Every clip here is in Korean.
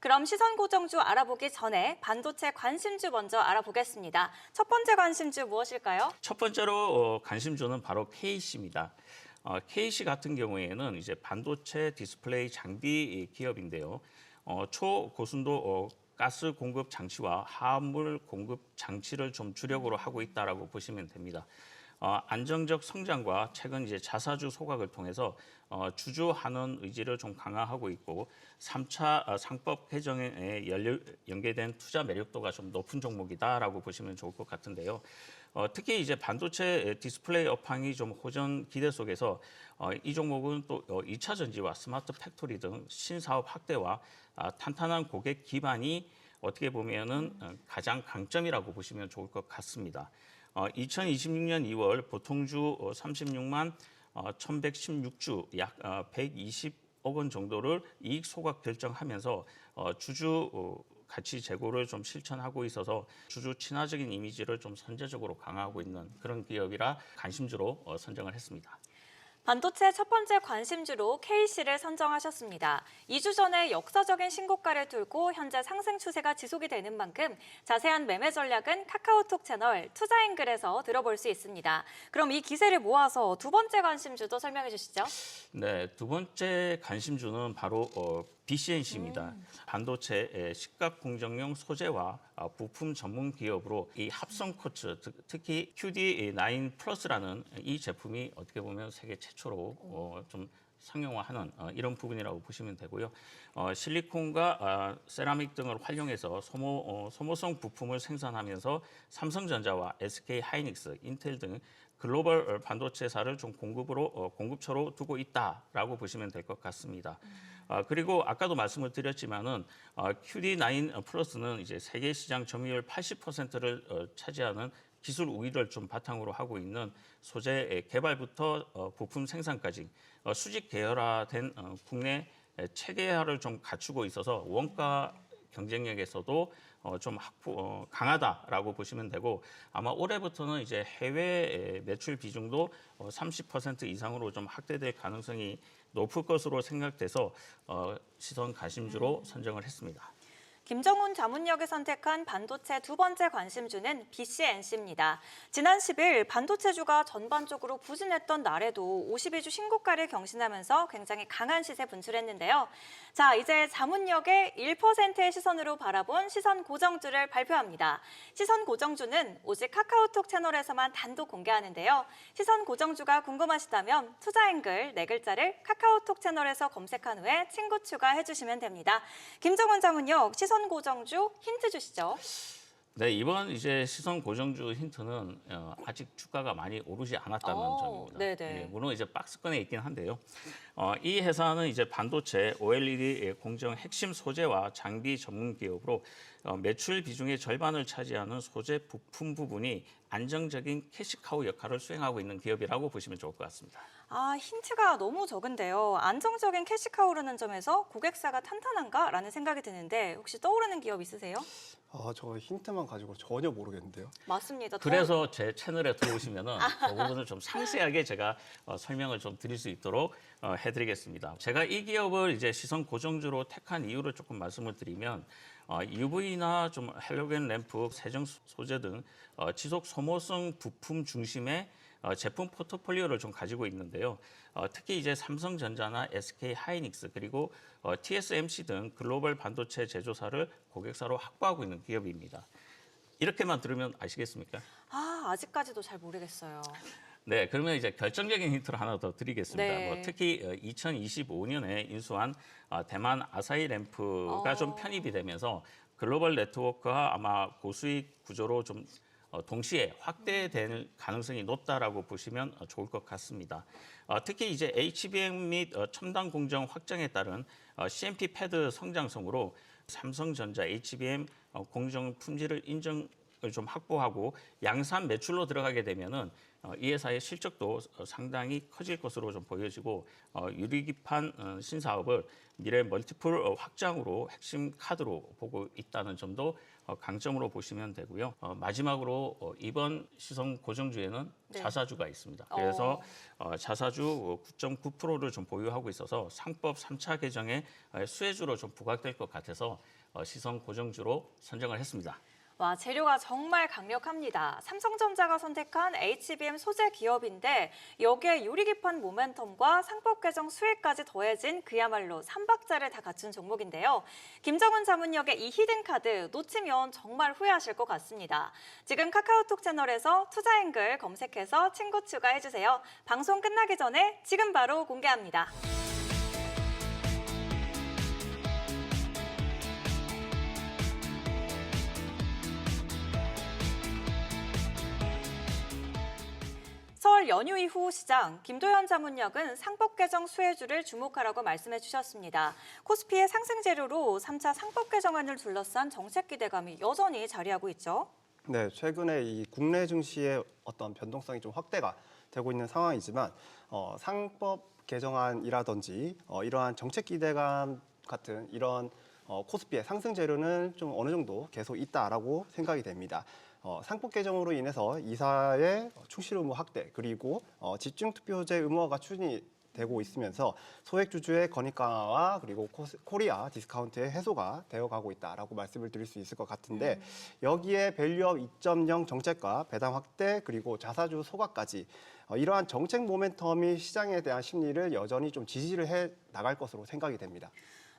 그럼 시선 고정주 알아보기 전에 반도체 관심주 먼저 알아보겠습니다. 첫 번째 관심주 무엇일까요? 첫 번째로 관심주는 바로 KC입니다. KC 같은 경우에는 이제 반도체 디스플레이 장비 기업인데요. 초고순도 가스 공급 장치와 화합물 공급 장치를 좀 주력으로 하고 있다라고 보시면 됩니다. 안정적 성장과 최근 이제 자사주 소각을 통해서 주주환원 의지를 좀 강화하고 있고 3차 상법 개정에 연계된 투자 매력도가 좀 높은 종목이다라고 보시면 좋을 것 같은데요. 특히 이제 반도체 디스플레이 업황이 좀 호전 기대 속에서 이 종목은 또 2차 전지와 스마트 팩토리 등 신사업 확대와 탄탄한 고객 기반이 어떻게 보면은 가장 강점이라고 보시면 좋을 것 같습니다. 2026년 2월 보통주 36만 1,116주 약 120억 원 정도를 이익 소각 결정하면서 주주 가치 제고를 좀 실천하고 있어서 주주 친화적인 이미지를 좀 선제적으로 강화하고 있는 그런 기업이라 관심주로 선정을 했습니다. 반도체 첫 번째 관심주로 KC를 선정하셨습니다. 2주 전에 역사적인 신고가를 뚫고 현재 상승 추세가 지속이 되는 만큼 자세한 매매 전략은 카카오톡 채널 투자앵글에서 들어볼 수 있습니다. 그럼 이 기세를 모아서 두 번째 관심주도 설명해 주시죠. 네, 두 번째 관심주는 바로 BCNC입니다. 반도체 식각 공정용 소재와 부품 전문 기업으로 이 합성 쿼츠, 특히 QD9 플러스라는 이 제품이 어떻게 보면 세계 최초로 좀 상용화하는 이런 부분이라고 보시면 되고요. 실리콘과 세라믹 등을 활용해서 소모성 부품을 생산하면서 삼성전자와 SK 하이닉스, 인텔 등 글로벌 반도체사를 좀 공급처로 두고 있다라고 보시면 될 것 같습니다. 그리고 아까도 말씀을 드렸지만은 QD9 플러스는 이제 세계 시장 점유율 80%를 차지하는 기술 우위를 좀 바탕으로 하고 있는 소재 개발부터 부품 생산까지 수직 계열화된 국내 체계화를 좀 갖추고 있어서 원가 경쟁력에서도 좀 강하다라고 보시면 되고 아마 올해부터는 이제 해외 매출 비중도 30% 이상으로 좀 확대될 가능성이 높을 것으로 생각돼서 시선 관심주로 선정을 했습니다. 김정훈 자문역이 선택한 반도체 두 번째 관심주는 BCNC입니다. 지난 10일 반도체주가 전반적으로 부진했던 날에도 52주 신고가를 경신하면서 굉장히 강한 시세 분출했는데요. 자, 이제 자문역의 1%의 시선으로 바라본 시선 고정주를 발표합니다. 시선 고정주는 오직 카카오톡 채널에서만 단독 공개하는데요. 시선 고정주가 궁금하시다면 투자앵글 네 글자를 카카오톡 채널에서 검색한 후에 친구 추가해 주시면 됩니다. 김정훈 자문역 시선 고정주 힌트 주시죠. 네, 이번 이제 시선 고정주 힌트는 아직 주가가 많이 오르지 않았다는 점입니다. 네네. 예, 물론 이제 박스권에 있긴 한데요. 이 회사는 이제 반도체 OLED 공정 핵심 소재와 장비 전문 기업으로 매출 비중의 절반을 차지하는 소재 부품 부분이 안정적인 캐시카우 역할을 수행하고 있는 기업이라고 보시면 좋을 것 같습니다. 힌트가 너무 적은데요. 안정적인 캐시카우라는 점에서 고객사가 탄탄한가라는 생각이 드는데 혹시 떠오르는 기업 있으세요? 저 힌트만 가지고 전혀 모르겠는데요. 맞습니다. 그래서 제 채널에 들어오시면은 그 부분을 좀 상세하게 제가 설명을 좀 드릴 수 있도록 해드리겠습니다. 제가 이 기업을 이제 시선 고정주로 택한 이유를 조금 말씀을 드리면 UV나 좀 헬로겐 램프, 세정 소재 등 지속 소모성 부품 중심의 제품 포트폴리오를 좀 가지고 있는데요. 특히 이제 삼성전자나 SK 하이닉스 그리고 TSMC 등 글로벌 반도체 제조사를 고객사로 확보하고 있는 기업입니다. 이렇게만 들으면 아시겠습니까? 아직까지도 잘 모르겠어요. 네, 그러면 이제 결정적인 힌트를 하나 더 드리겠습니다. 네. 특히 2025년에 인수한 대만 아사히 램프가 좀 편입이 되면서 글로벌 네트워크와 아마 고수익 구조로 좀 동시에 확대될 가능성이 높다라고 보시면 좋을 것 같습니다. 특히 이제 HBM 및 첨단 공정 확장에 따른 CMP 패드 성장성으로 삼성전자 HBM 공정 품질을 좀 확보하고 양산 매출로 들어가게 되면은 이 회사의 실적도 상당히 커질 것으로 좀 보여지고 유리기판 신사업을 미래 멀티플 확장으로 핵심 카드로 보고 있다는 점도 강점으로 보시면 되고요. 마지막으로 이번 시성 고정주에는 네. 자사주가 있습니다. 그래서 자사주 9.9%를 좀 보유하고 있어서 상법 3차 개정에 수혜주로 좀 부각될 것 같아서 시성 고정주로 선정을 했습니다. 와, 재료가 정말 강력합니다. 삼성전자가 선택한 HBM 소재 기업인데 여기에 유리기판 모멘텀과 상법 개정 수혜까지 더해진 그야말로 삼박자를 다 갖춘 종목인데요. 김정은 자문역의 이 히든카드 놓치면 정말 후회하실 것 같습니다. 지금 카카오톡 채널에서 투자앵글 검색해서 친구 추가해주세요. 방송 끝나기 전에 지금 바로 공개합니다. 설 연휴 이후 시장, 김도현 자문역은 상법 개정 수혜주를 주목하라고 말씀해 주셨습니다. 코스피의 상승 재료로 3차 상법 개정안을 둘러싼 정책 기대감이 여전히 자리하고 있죠. 네, 최근에 이 국내 증시의 어떤 변동성이 좀 확대가 되고 있는 상황이지만 상법 개정안이라든지 이러한 정책 기대감 같은 이런 코스피의 상승 재료는 좀 어느 정도 계속 있다라고 생각이 됩니다. 상법 개정으로 인해서 이사의 충실 의무 확대 그리고 집중 투표제 의무화가 추진이 되고 있으면서 소액 주주의 건입 강화와 그리고 코리아 디스카운트의 해소가 되어가고 있다라고 말씀을 드릴 수 있을 것 같은데 여기에 밸류업 2.0 정책과 배당 확대 그리고 자사주 소각까지 이러한 정책 모멘텀이 시장에 대한 심리를 여전히 좀 지지를 해 나갈 것으로 생각이 됩니다.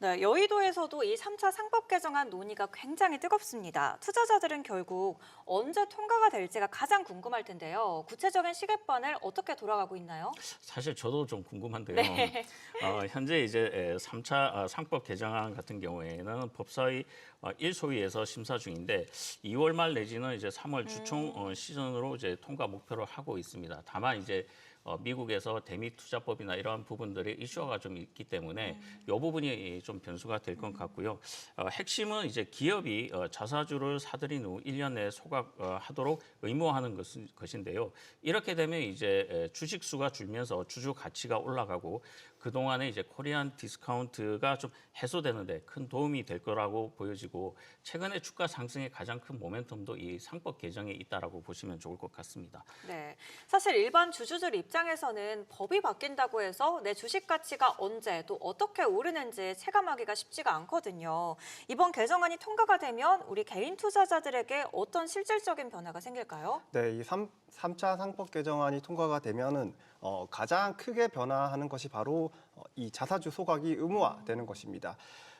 네, 여의도에서도 이 3차 상법 개정안 논의가 굉장히 뜨겁습니다. 투자자들은 결국 언제 통과가 될지가 가장 궁금할 텐데요. 구체적인 시계반을 어떻게 돌아가고 있나요? 사실 저도 좀 궁금한데요. 네. 현재 이제 3차 상법 개정안 같은 경우에는 법사위 1소위에서 심사 중인데 2월 말 내지는 이제 3월 주총 시즌으로 이제 통과 목표를 하고 있습니다. 다만 이제 미국에서 대미 투자법이나 이러한 부분들이 이슈화가 좀 있기 때문에 이 부분이 좀 변수가 될 것 같고요. 핵심은 이제 기업이 자사주를 사들인 후 1년 내에 소각하도록 의무화하는 것인데요. 이렇게 되면 이제 주식 수가 줄면서 주주 가치가 올라가고 그동안에 이제 코리안 디스카운트가 좀 해소되는데 큰 도움이 될 거라고 보여지고 최근에 주가 상승의 가장 큰 모멘텀도 이 상법 개정에 있다라고 보시면 좋을 것 같습니다. 네, 사실 일반 주주들 입장에서는 법이 바뀐다고 해서 내 주식 가치가 언제 또 어떻게 오르는지 체감하기가 쉽지가 않거든요. 이번 개정안이 통과가 되면 우리 개인 투자자들에게 어떤 실질적인 변화가 생길까요? 네, 이 3차 상법 개정안이 통과가 되면은 가장 크게 변화하는 것이 바로 이 자사주 소각이 의무화되는 것입니다.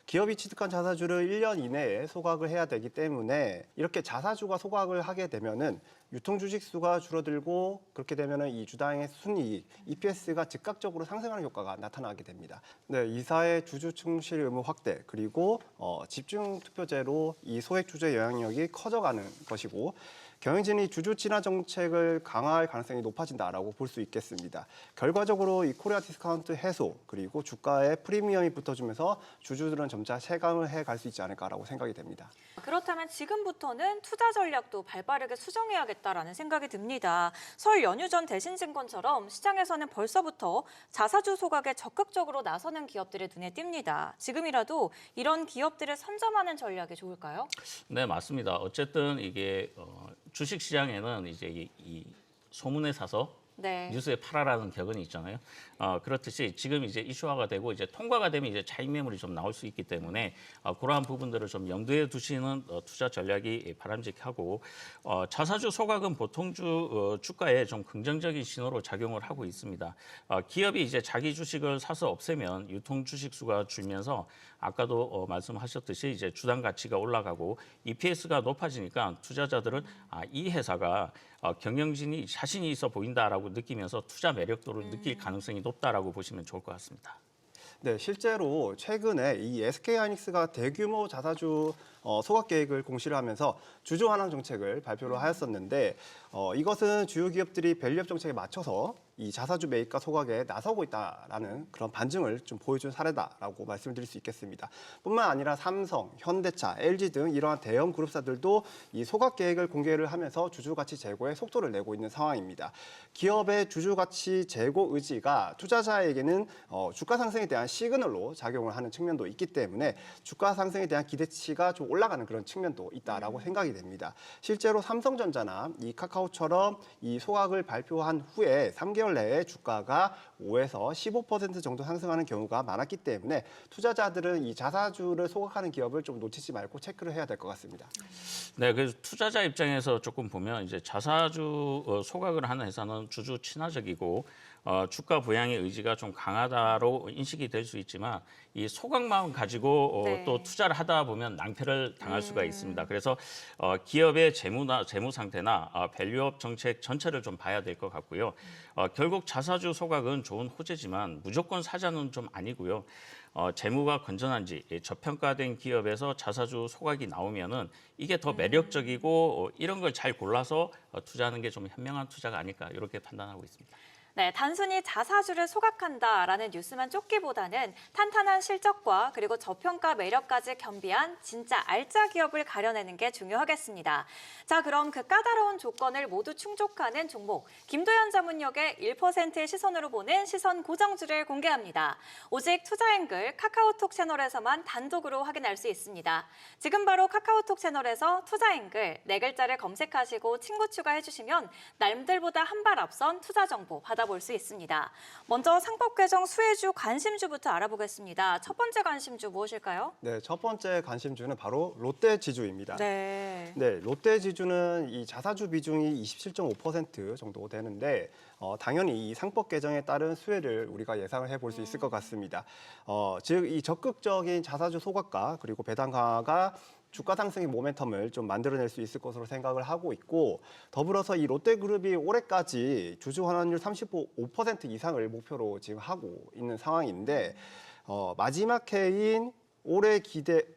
기업이 취득한 자사주를 1년 이내에 소각을 해야 되기 때문에 이렇게 자사주가 소각을 하게 되면은 유통 주식 수가 줄어들고 그렇게 되면은 이 주당의 순이익, EPS가 즉각적으로 상승하는 효과가 나타나게 됩니다. 네, 이사의 주주 충실 의무 확대 그리고 집중 투표제로 이 소액 주주의 영향력이 커져가는 것이고 경영진이 주주 친화 정책을 강화할 가능성이 높아진다라고 볼 수 있겠습니다. 결과적으로 이 코리아 디스카운트 해소 그리고 주가에 프리미엄이 붙어주면서 주주들은 점차 체감을 해 갈 수 있지 않을까라고 생각이 됩니다. 그렇다면 지금부터는 투자 전략도 발빠르게 수정해야겠다라는 생각이 듭니다. 설 연휴 전 대신증권처럼 시장에서는 벌써부터 자사주 소각에 적극적으로 나서는 기업들의 눈에 띕니다. 지금이라도 이런 기업들을 선점하는 전략이 좋을까요? 네, 맞습니다. 어쨌든 이게 주식 시장에는 이제 이 소문에 사서 네. 뉴스에 팔아라는 격언이 있잖아요. 그렇듯이 지금 이제 이슈화가 되고 이제 통과가 되면 이제 차익 매물이 좀 나올 수 있기 때문에 그러한 부분들을 좀 염두에 두시는 투자 전략이 바람직하고 자사주 소각은 보통 주가에 좀 긍정적인 신호로 작용을 하고 있습니다. 기업이 이제 자기 주식을 사서 없애면 유통 주식 수가 줄면서 아까도 말씀하셨듯이 이제 주당 가치가 올라가고 EPS가 높아지니까 투자자들은 이 회사가 경영진이 자신이 있어 보인다라고 느끼면서 투자 매력도를 느낄 가능성이 높다라고 보시면 좋을 것 같습니다. 네, 실제로 최근에 이 SK하이닉스가 대규모 자사주 소각 계획을 공시를 하면서 주주 환원 정책을 발표를 하였었는데 이것은 주요 기업들이 밸류업 정책에 맞춰서 이 자사주 매입과 소각에 나서고 있다라는 그런 반증을 좀 보여준 사례다라고 말씀드릴 수 있겠습니다. 뿐만 아니라 삼성, 현대차, LG 등 이러한 대형 그룹사들도 이 소각 계획을 공개를 하면서 주주가치 제고에 속도를 내고 있는 상황입니다. 기업의 주주가치 제고 의지가 투자자에게는 주가 상승에 대한 시그널로 작용을 하는 측면도 있기 때문에 주가 상승에 대한 기대치가 좀 올라가는 그런 측면도 있다라고 생각이 됩니다. 실제로 삼성전자나 이 카카오처럼 이 소각을 발표한 후에 3개월 내에 주가가 5에서 15% 정도 상승하는 경우가 많았기 때문에 투자자들은 이 자사주를 소각하는 기업을 좀 놓치지 말고 체크를 해야 될 것 같습니다. 네, 그래서 투자자 입장에서 조금 보면 이제 자사주 소각을 하는 회사는 주주 친화적이고 주가 부양의 의지가 좀 강하다로 인식이 될 수 있지만 이 소각만 가지고 네. 또 투자를 하다 보면 낭패를 당할 수가 있습니다. 그래서 기업의 재무 상태나 밸류업 정책 전체를 좀 봐야 될 것 같고요. 결국 자사주 소각은 좋은 호재지만 무조건 사자는 좀 아니고요. 재무가 건전한지 저평가된 기업에서 자사주 소각이 나오면은 이게 더 매력적이고 이런 걸 잘 골라서 투자하는 게 좀 현명한 투자가 아닐까 이렇게 판단하고 있습니다. 네, 단순히 자사주를 소각한다라는 뉴스만 쫓기보다는 탄탄한 실적과 그리고 저평가 매력까지 겸비한 진짜 알짜 기업을 가려내는 게 중요하겠습니다. 자, 그럼 그 까다로운 조건을 모두 충족하는 종목, 김도연 자문역의 1%의 시선으로 보는 시선 고정주를 공개합니다. 오직 투자앵글 카카오톡 채널에서만 단독으로 확인할 수 있습니다. 지금 바로 카카오톡 채널에서 투자앵글 네 글자를 검색하시고 친구 추가해주시면 남들보다 한 발 앞선 투자 정보 받아볼 수 있습니다. 먼저 상법 개정 수혜주 관심주부터 알아보겠습니다. 첫 번째 관심주 무엇일까요? 네, 첫 번째 관심주는 바로 롯데지주입니다. 네. 네, 롯데지주는 이 자사주 비중이 27.5% 정도 되는데 당연히 이 상법 개정에 따른 수혜를 우리가 예상을 해볼 수 있을 것 같습니다. 즉, 이 적극적인 자사주 소각과 그리고 배당 강화가 주가 상승의 모멘텀을 좀 만들어낼 수 있을 것으로 생각을 하고 있고 더불어서 이 롯데그룹이 올해까지 주주 환원율 35% 이상을 목표로 지금 하고 있는 상황인데 마지막 해인 올해 기대를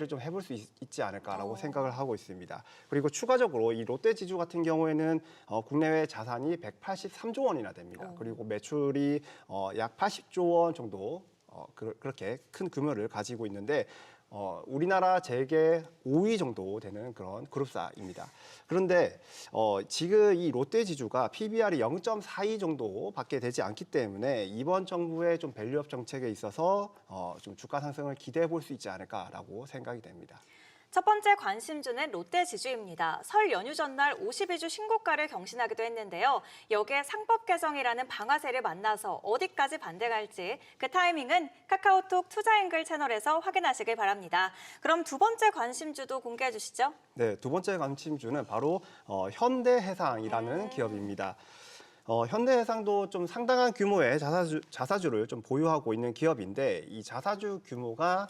좀 해볼 수 있지 않을까라고 생각을 하고 있습니다. 그리고 추가적으로 이 롯데지주 같은 경우에는 국내외 자산이 183조 원이나 됩니다. 그리고 매출이 약 80조 원 정도 그렇게 큰 규모를 가지고 있는데 우리나라 재계 5위 정도 되는 그런 그룹사입니다. 그런데 지금 이 롯데지주가 PBR이 0.42 정도밖에 되지 않기 때문에 이번 정부의 좀 밸류업 정책에 있어서 좀 주가 상승을 기대해 볼 수 있지 않을까라고 생각이 됩니다. 첫 번째 관심주는 롯데지주입니다. 설 연휴 전날 52주 신고가를 경신하기도 했는데요. 여기에 상법 개정이라는 방아쇠를 만나서 어디까지 반대갈지 그 타이밍은 카카오톡 투자앵글 채널에서 확인하시길 바랍니다. 그럼 두 번째 관심주도 공개해 주시죠. 네, 두 번째 관심주는 바로 현대해상이라는 기업입니다. 현대해상도 좀 상당한 규모의 자사주를 좀 보유하고 있는 기업인데 이 자사주 규모가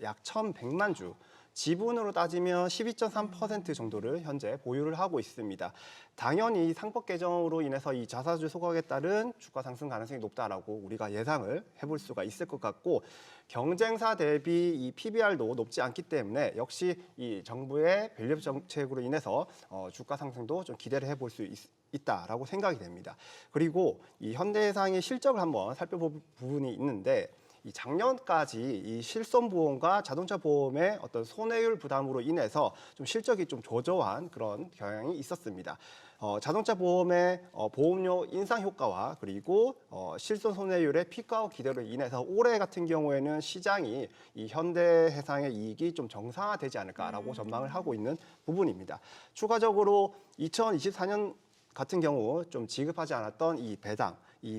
약 1,100만 주. 지분으로 따지면 12.3% 정도를 현재 보유를 하고 있습니다. 당연히 상법 개정으로 인해서 이 자사주 소각에 따른 주가 상승 가능성이 높다라고 우리가 예상을 해볼 수가 있을 것 같고 경쟁사 대비 이 PBR도 높지 않기 때문에 역시 이 정부의 밸류업 정책으로 인해서 주가 상승도 좀 기대를 해볼 수 있다라고 생각이 됩니다. 그리고 이 현대해상의 실적을 한번 살펴볼 부분이 있는데 이 작년까지 이 실손보험과 자동차 보험의 어떤 손해율 부담으로 인해서 좀 실적이 좀 저조한 그런 경향이 있었습니다. 자동차 보험의 보험료 인상 효과와 그리고 실손 손해율의 피크아웃 기대로 인해서 올해 같은 경우에는 시장이 이 현대해상의 이익이 좀 정상화되지 않을까라고 전망을 하고 있는 부분입니다. 추가적으로 2024년 같은 경우 좀 지급하지 않았던 이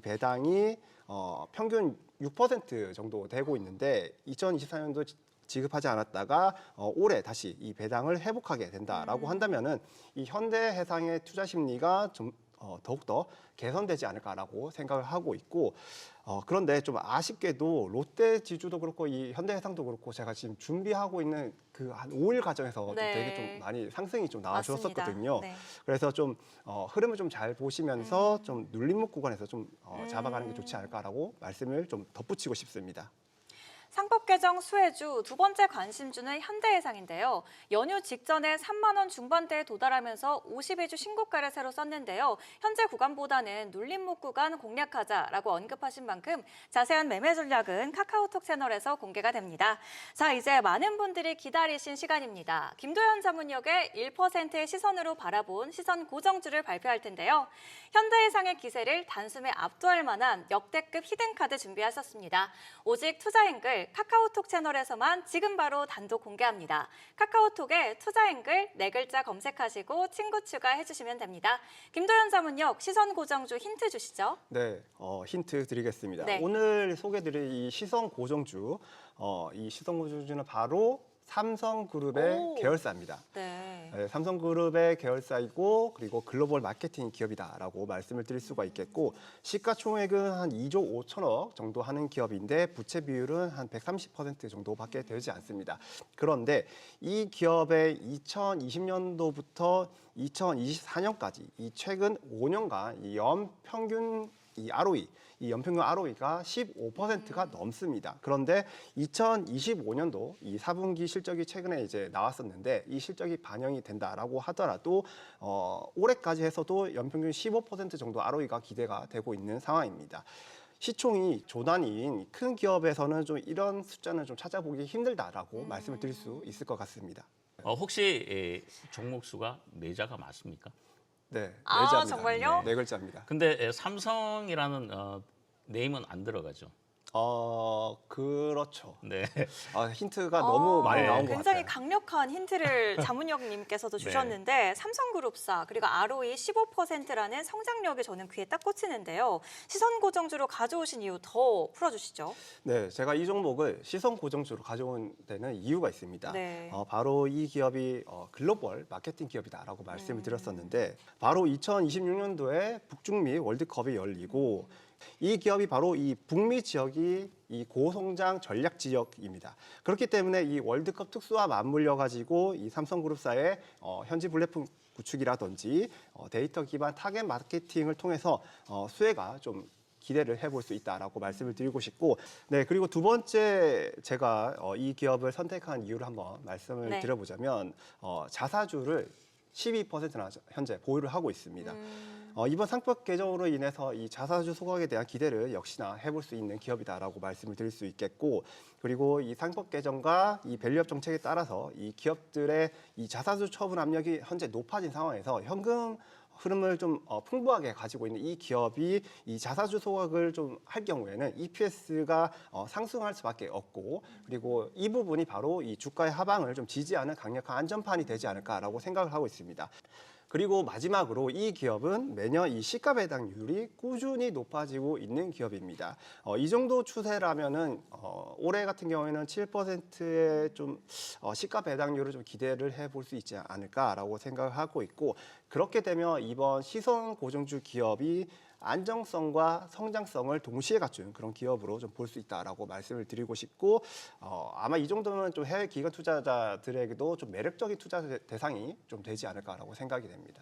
배당이 평균 6% 정도 되고 있는데 2024년도 지급하지 않았다가 올해 다시 이 배당을 회복하게 된다라고 한다면은 이 현대해상의 투자 심리가 좀 더욱더 개선되지 않을까라고 생각을 하고 있고 그런데 좀 아쉽게도 롯데지주도 그렇고 이 현대해상도 그렇고 제가 지금 준비하고 있는 그 한 5일 과정에서 좀 되게 좀 많이 상승이 좀 나와주었었거든요. 네. 그래서 좀 흐름을 좀 잘 보시면서 좀 눌림목 구간에서 좀 잡아가는 게 좋지 않을까라고 말씀을 좀 덧붙이고 싶습니다. 상법 개정 수혜주 두 번째 관심주는 현대해상인데요. 연휴 직전에 3만 원 중반대에 도달하면서 52주 신고가를 새로 썼는데요. 현재 구간보다는 눌림목 구간 공략하자라고 언급하신 만큼 자세한 매매 전략은 카카오톡 채널에서 공개가 됩니다. 자, 이제 많은 분들이 기다리신 시간입니다. 김도현 자문역의 1%의 시선으로 바라본 시선 고정주를 발표할 텐데요. 현대해상의 기세를 단숨에 압도할 만한 역대급 히든카드 준비하셨습니다. 오직 투자앵글 카카오톡 채널에서만 지금 바로 단독 공개합니다. 카카오톡에 투자앵글 4글자 검색하시고 친구 추가해주시면 됩니다. 김도현 자문역 시선 고정주 힌트 주시죠. 네, 힌트 드리겠습니다. 네. 오늘 소개드릴 이 시선 고정주, 이 시선 고정주는 바로 삼성그룹의 오. 계열사입니다. 네. 네, 삼성그룹의 계열사이고 그리고 글로벌 마케팅 기업이다라고 말씀을 드릴 수가 있겠고 시가총액은 한 2조 5천억 정도 하는 기업인데 부채 비율은 한 130% 정도밖에 되지 않습니다. 그런데 이 기업의 2020년도부터 2024년까지 이 최근 5년간 이 연평균 이 ROE, 이 연평균 ROE가 15%가 넘습니다. 그런데 2025년도 이 4분기 실적이 최근에 이제 나왔었는데 이 실적이 반영이 된다라고 하더라도 올해까지 해서도 연평균 15% 정도 ROE가 기대가 되고 있는 상황입니다. 시총이 조단위인 큰 기업에서는 좀 이런 숫자는 좀 찾아보기 힘들다라고 말씀을 드릴 수 있을 것 같습니다. 혹시 종목 수가 4자가 맞습니까? 네, 아, 4자입니다. 정말요? 네 글자입니다. 근데 삼성이라는 네임은 안 들어가죠. 그렇죠. 네. 힌트가 너무 많이 네. 나온 것 굉장히 같아요. 강력한 힌트를 자문역님께서도 주셨는데 삼성그룹사 그리고 ROE 15%라는 성장력이 저는 귀에 딱 꽂히는데요. 시선 고정주로 가져오신 이유 더 풀어주시죠. 네, 제가 이 종목을 시선 고정주로 가져온 데는 이유가 있습니다. 네. 바로 이 기업이 글로벌 마케팅 기업이다라고 말씀을 드렸었는데 바로 2026년도에 북중미 월드컵이 열리고 이 기업이 바로 이 북미 지역이 이 고성장 전략 지역입니다. 그렇기 때문에 이 월드컵 특수와 맞물려 가지고 이 삼성그룹사의 현지 플랫폼 구축이라든지 데이터 기반 타겟 마케팅을 통해서 수혜가 좀 기대를 해볼 수 있다라고 말씀을 드리고 싶고, 네 그리고 두 번째 제가 이 기업을 선택한 이유를 한번 말씀을 네. 드려보자면 자사주를 12%나 현재 보유를 하고 있습니다. 이번 상법 개정으로 인해서 이 자사주 소각에 대한 기대를 역시나 해볼 수 있는 기업이다라고 말씀을 드릴 수 있겠고, 그리고 이 상법 개정과 이 밸류업 정책에 따라서 이 기업들의 이 자사주 처분 압력이 현재 높아진 상황에서 현금 흐름을 좀 풍부하게 가지고 있는 이 기업이 이 자사주 소각을 좀 할 경우에는 EPS가 상승할 수밖에 없고, 그리고 이 부분이 바로 이 주가의 하방을 좀 지지하는 강력한 안전판이 되지 않을까라고 생각을 하고 있습니다. 그리고 마지막으로 이 기업은 매년 이 시가 배당률이 꾸준히 높아지고 있는 기업입니다. 이 정도 추세라면은 올해 같은 경우에는 7%의 좀 시가 배당률을 좀 기대를 해볼 수 있지 않을까라고 생각을 하고 있고, 그렇게 되면 이번 시선 고정주 기업이 안정성과 성장성을 동시에 갖춘 그런 기업으로 좀 볼 수 있다라고 말씀을 드리고 싶고, 아마 이 정도면 좀 해외 기관 투자자들에게도 좀 매력적인 투자 대상이 좀 되지 않을까라고 생각이 됩니다.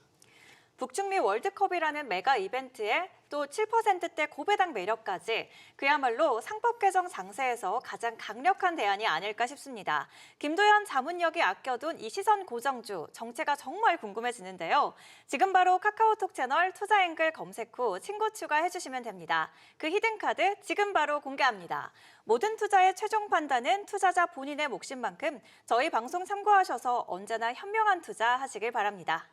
북중미 월드컵이라는 메가 이벤트에 또 7%대 고배당 매력까지 그야말로 상법 개정 장세에서 가장 강력한 대안이 아닐까 싶습니다. 김도현 자문역이 아껴둔 이 시선 고정주 정체가 정말 궁금해지는데요. 지금 바로 카카오톡 채널 투자앵글 검색 후 친구 추가해주시면 됩니다. 그 히든카드 지금 바로 공개합니다. 모든 투자의 최종 판단은 투자자 본인의 몫인 만큼 저희 방송 참고하셔서 언제나 현명한 투자 하시길 바랍니다.